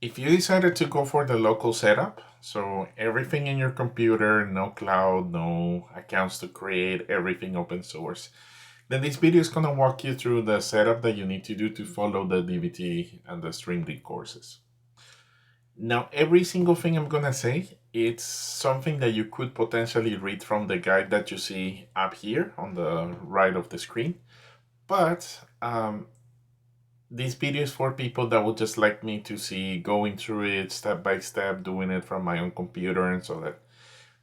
If you decided to go for the local setup, so everything in your computer, no cloud, no accounts to create, everything open source, then this video is going to walk you through the setup that you need to do to follow the DBT and the Streamlit courses. Now, every single thing I'm going to say, it's something that you could potentially read from the guide that you see up here on the right of the screen. But this video is for people that would just like me to see going through it step by step, doing it from my own computer, and so that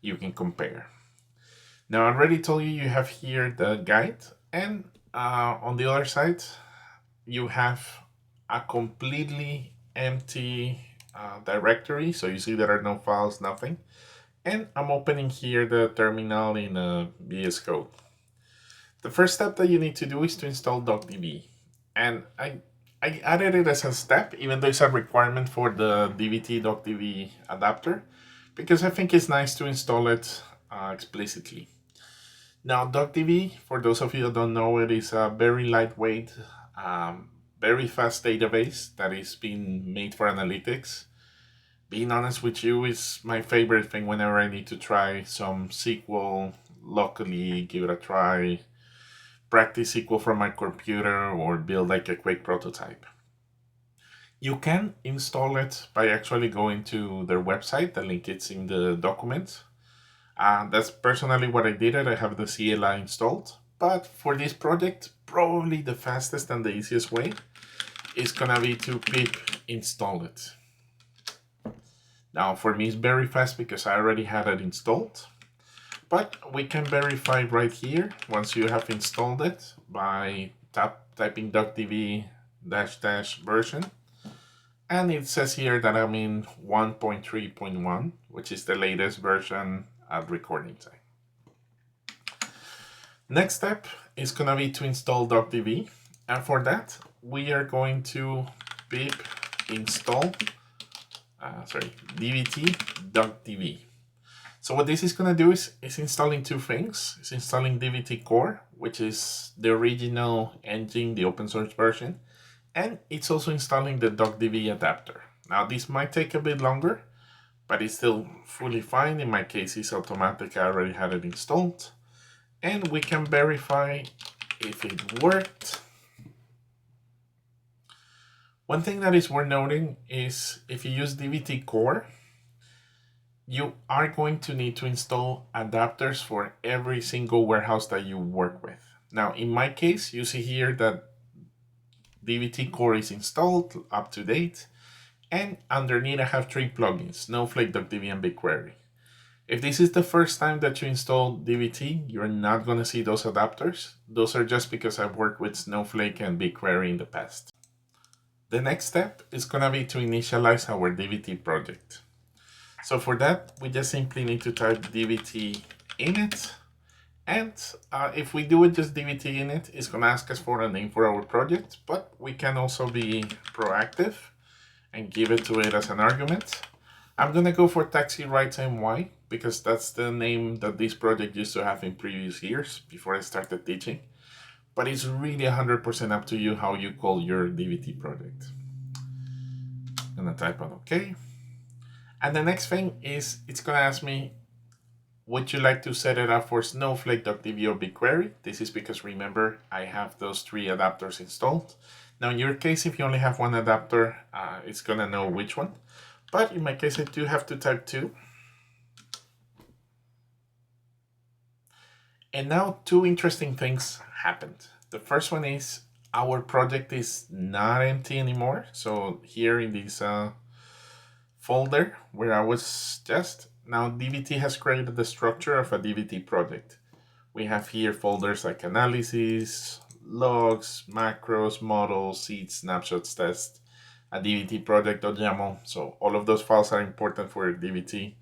you can compare. Now, I already told you have here the guide, and on the other side, you have a completely empty directory. So you see there are no files, nothing. And I'm opening here the terminal in VS Code. The first step that you need to do is to install DuckDB. And I added it as a step, even though it's a requirement for the DBT DuckDB adapter, because I think it's nice to install it explicitly. Now, DuckDB, for those of you that don't know, it is a very lightweight, very fast database that is being made for analytics. Being honest with you, is my favorite thing whenever I need to try some SQL locally, give it a try, practice SQL from my computer, or build like a quick prototype. You can install it by actually going to their website. The link is in the document. That's personally what I did. I have the CLI installed. But for this project, probably the fastest and the easiest way is gonna be to pip install it. Now, for me, it's very fast because I already had it installed. But we can verify right here once you have installed it by typing DuckDB -- version. And it says here that I'm in 1.3.1, which is the latest version at recording time. Next step is going to be to install DuckDB. And for that, we are going to pip install dbt DuckDB. So what this is going to do is installing two things. It's installing dbt core, which is the original engine, the open source version. And it's also installing the DuckDB adapter. Now, this might take a bit longer, but it's still fully fine. In my case, it's automatic. I already had it installed. And we can verify if it worked. One thing that is worth noting is if you use dbt core, you are going to need to install adapters for every single warehouse that you work with. Now, in my case, you see here that dbt core is installed, up to date, and underneath I have three plugins: Snowflake, DuckDB, and BigQuery. If this is the first time that you install dbt, you're not going to see those adapters. Those are just because I've worked with Snowflake and BigQuery in the past. The next step is going to be to initialize our dbt project. So for that, we just simply need to type dbt init. And if we do it just dbt init, it's going to ask us for a name for our project, but we can also be proactive and give it to it as an argument. I'm going to go for Taxi Rides NY because that's the name that this project used to have in previous years before I started teaching. But it's really 100% up to you how you call your dbt project. I'm going to type on OK. And the next thing is it's going to ask me, would you like to set it up for Snowflake, DuckDB, or BigQuery? This is because, remember, I have those three adapters installed. Now, in your case, if you only have one adapter, it's going to know which one. But in my case, I do have to type 2. And now 2 interesting things happened. The first one is our project is not empty anymore. So here in this folder where I was just, now dbt has created the structure of a dbt project. We have here folders like analysis, logs, macros, models, seeds, snapshots, tests, a dbt project.yaml. So all of those files are important for dbt.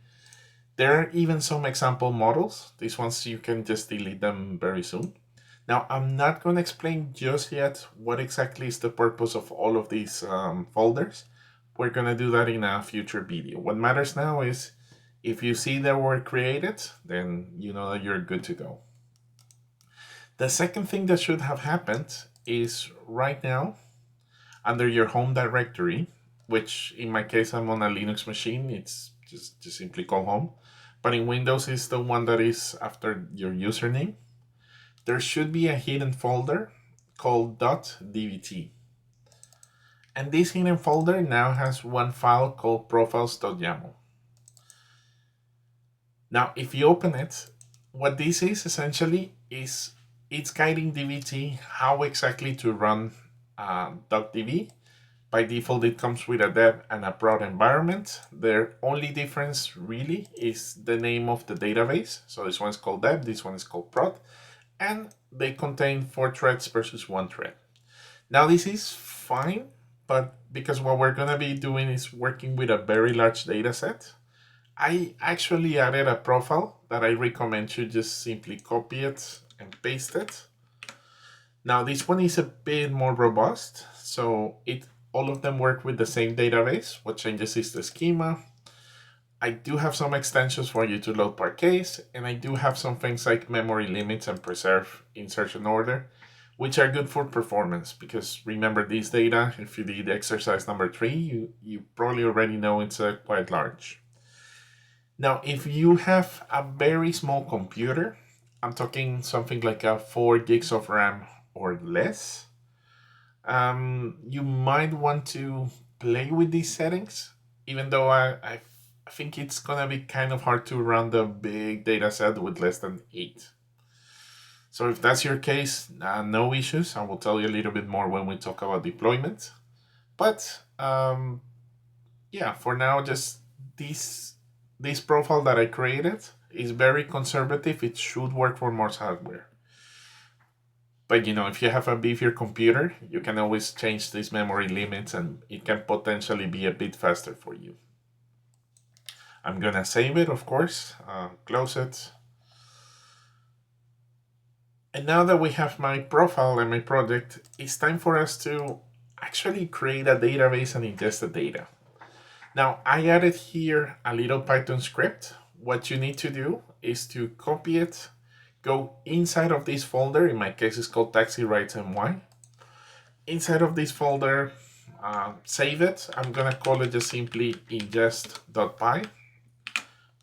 There are even some example models. These ones you can just delete them very soon. Now, I'm not going to explain just yet what exactly is the purpose of all of these folders. We're going to do that in a future video. What matters now is if you see that were created, then you know that you're good to go. The second thing that should have happened is right now, under your home directory, which in my case, I'm on a Linux machine. It's just simply called home. But in Windows, is the one that is after your username. There should be a hidden folder called .dbt. And this hidden folder now has one file called profiles.yaml. Now, if you open it, what this is essentially is it's guiding DBT how exactly to run DuckDB. By default, it comes with a deb and a prod environment. Their only difference really is the name of the database. So this one is called deb, this one is called prod, and they contain 4 threads versus 1 thread. Now this is fine, but because what we're gonna be doing is working with a very large data set, I actually added a profile that I recommend you just simply copy it and paste it. Now this one is a bit more robust, so all of them work with the same database. What changes is the schema. I do have some extensions for you to load parquets, and I do have some things like memory limits and preserve insertion order, which are good for performance, because remember this data, if you did exercise number 3, you probably already know it's quite large. Now, if you have a very small computer, I'm talking something like a 4 gigs of RAM or less, you might want to play with these settings, even though I think it's gonna be kind of hard to run the big data set with less than 8. So if that's your case, no issues. I will tell you a little bit more when we talk about deployment. But yeah, for now, just this profile that I created is very conservative. It should work for most hardware. But if you have a beefier computer, you can always change these memory limits and it can potentially be a bit faster for you. I'm gonna save it, of course, close it. And now that we have my profile and my project, it's time for us to actually create a database and ingest the data. Now, I added here a little Python script. What you need to do is to copy it, go inside of this folder. In my case, it's called taxi rides NY. Inside of this folder, save it. I'm gonna call it just simply ingest.py.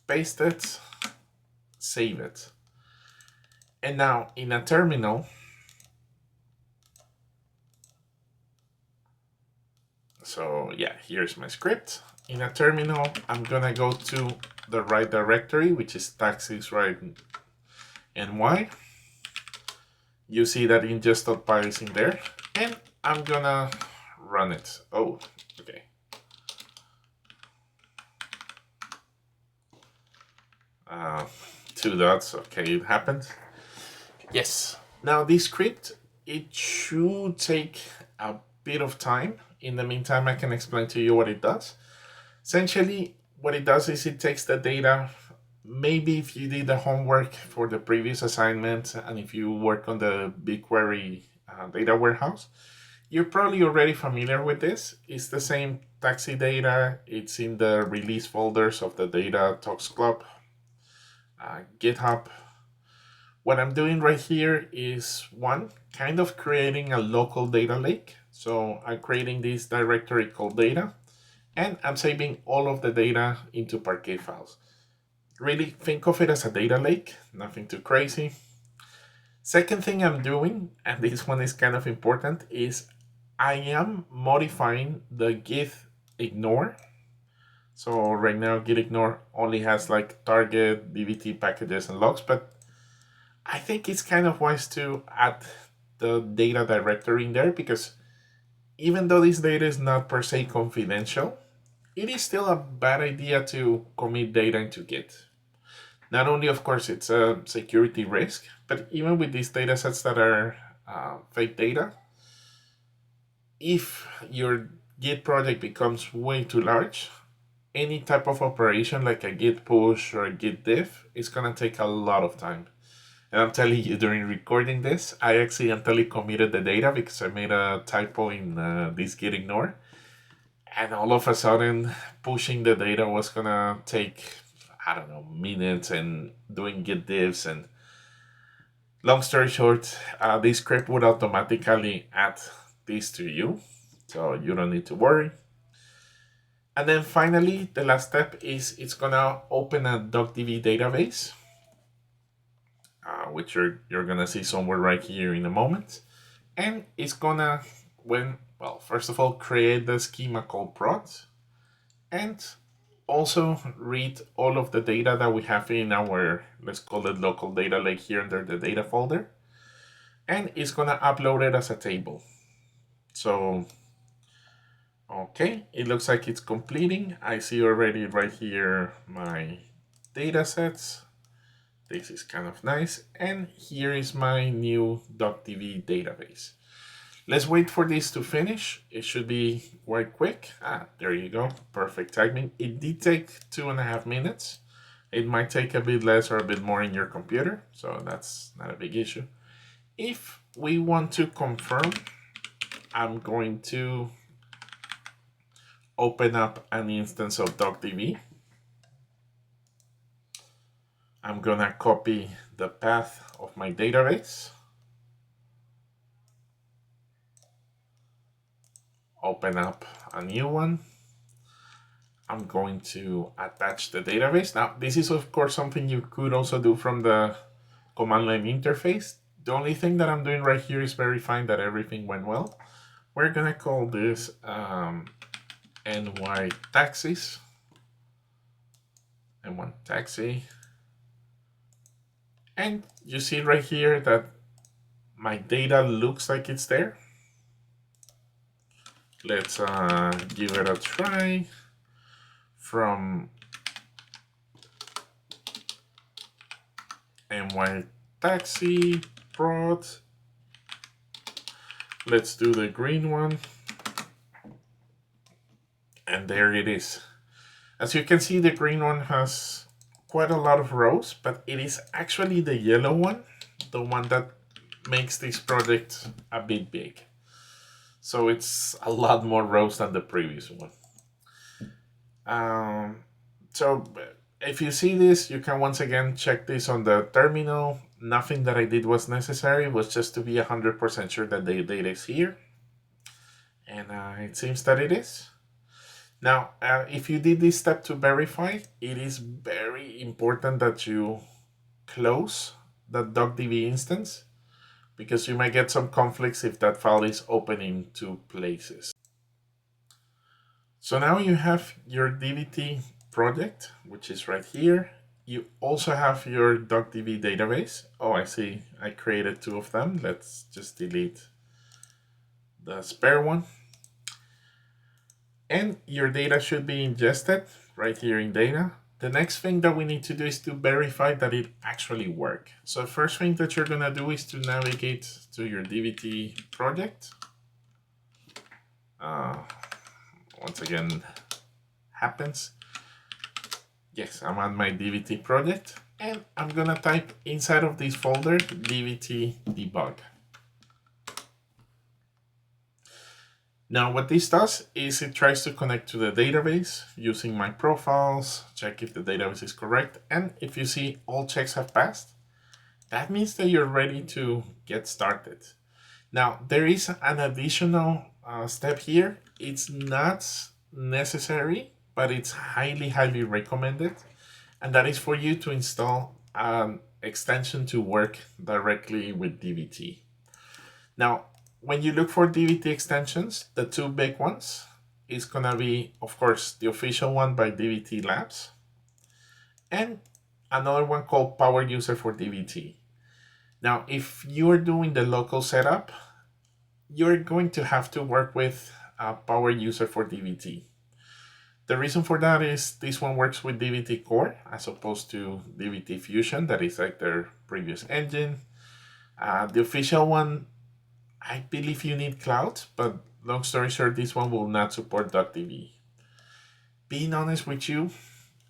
Paste it, save it. And now in a terminal, so yeah, here's my script. In a terminal, I'm gonna go to the right directory, which is taxis ride NY. You see that ingest.py is in there, and I'm gonna run it. Oh, okay. Two dots, okay, it happened. Yes. Now this script, it should take a bit of time. In the meantime, I can explain to you what it does. Essentially, what it does is it takes the data. Maybe if you did the homework for the previous assignment and if you work on the BigQuery data warehouse, you're probably already familiar with this. It's the same taxi data. It's in the release folders of the Data Talks Club, GitHub. What I'm doing right here is kind of creating a local data lake. So I'm creating this directory called data, and I'm saving all of the data into Parquet files. Really think of it as a data lake, nothing too crazy. Second thing I'm doing, and this one is kind of important, is I am modifying the git ignore. So right now git ignore only has like target, dbt packages and logs, but I think it's kind of wise to add the data directory in there, because even though this data is not per se confidential, it is still a bad idea to commit data into Git. Not only, of course, it's a security risk, but even with these data sets that are fake data, if your Git project becomes way too large, any type of operation like a Git push or a Git diff is going to take a lot of time. And I'm telling you, during recording this, I accidentally committed the data because I made a typo in this git ignore. And all of a sudden, pushing the data was gonna take, I don't know, minutes, and doing git diffs. And long story short, this script would automatically add this to you. So you don't need to worry. And then finally, the last step is it's gonna open a DuckDB database, which you're gonna see somewhere right here in a moment. And it's gonna, first of all, create the schema called prod, and also read all of the data that we have in our, let's call it local data lake here under the data folder. And it's gonna upload it as a table. So, okay, it looks like it's completing. I see already right here my datasets. This is kind of nice. And here is my new DuckDB database. Let's wait for this to finish. It should be quite quick. There you go. Perfect timing. It did take 2.5 minutes. It might take a bit less or a bit more in your computer, so that's not a big issue. If we want to confirm, I'm going to open up an instance of DuckDB. I'm gonna copy the path of my database. Open up a new one. I'm going to attach the database. Now, this is of course something you could also do from the command line interface. The only thing that I'm doing right here is verifying that everything went well. We're gonna call this NY taxis, N1 taxi. And you see right here that my data looks like it's there. Let's give it a try. From NY taxi prod. Let's do the green one. And there it is. As you can see, the green one has quite a lot of rows, but it is actually the yellow one, the one that makes this project a bit big. So it's a lot more rows than the previous one. So if you see this, you can once again check this on the terminal. Nothing that I did was necessary. It was just to be 100% sure that the data is here. And it seems that it is. Now, if you did this step to verify, it is very important that you close the DuckDB instance, because you might get some conflicts if that file is open in two places. So now you have your DBT project, which is right here. You also have your DuckDB database. Oh, I see. I created two of them. Let's just delete the spare one. And your data should be ingested right here in data. The next thing that we need to do is to verify that it actually works. So the first thing that you're gonna do is to navigate to your DBT project. Once again, happens. Yes, I'm on my DBT project, and I'm gonna type inside of this folder DBT debug. Now what this does is it tries to connect to the database using my profiles, check if the database is correct, and if you see all checks have passed, that means that you're ready to get started. Now there is an additional step here. It's not necessary, but it's highly recommended, and that is for you to install an extension to work directly with DBT. Now, when you look for DBT extensions, the two big ones is gonna be, of course, the official one by DBT Labs, and another one called Power User for DBT. Now, if you're doing the local setup, you're going to have to work with Power User for DBT. The reason for that is this one works with DBT Core as opposed to DBT Fusion, that is like their previous engine. The official one, I believe you need cloud, but long story short, this one will not support DuckDB. Being honest with you,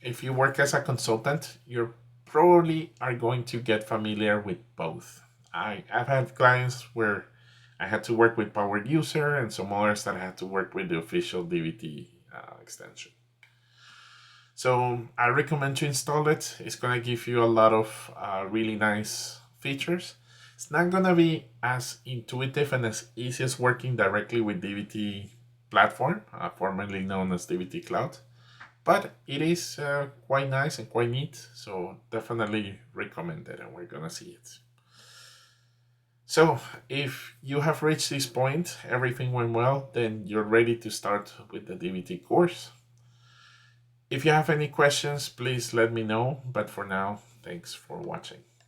if you work as a consultant, you probably are going to get familiar with both. I've had clients where I had to work with Power User and some others that I had to work with the official DBT extension. So I recommend you install it. It's going to give you a lot of really nice features. It's not going to be as intuitive and as easy as working directly with DBT platform, formerly known as DBT Cloud. But it is quite nice and quite neat, so definitely recommend it, and we're gonna see it. So if you have reached this point, everything went well, then you're ready to start with the DBT course. If you have any questions, please let me know, but for now, thanks for watching.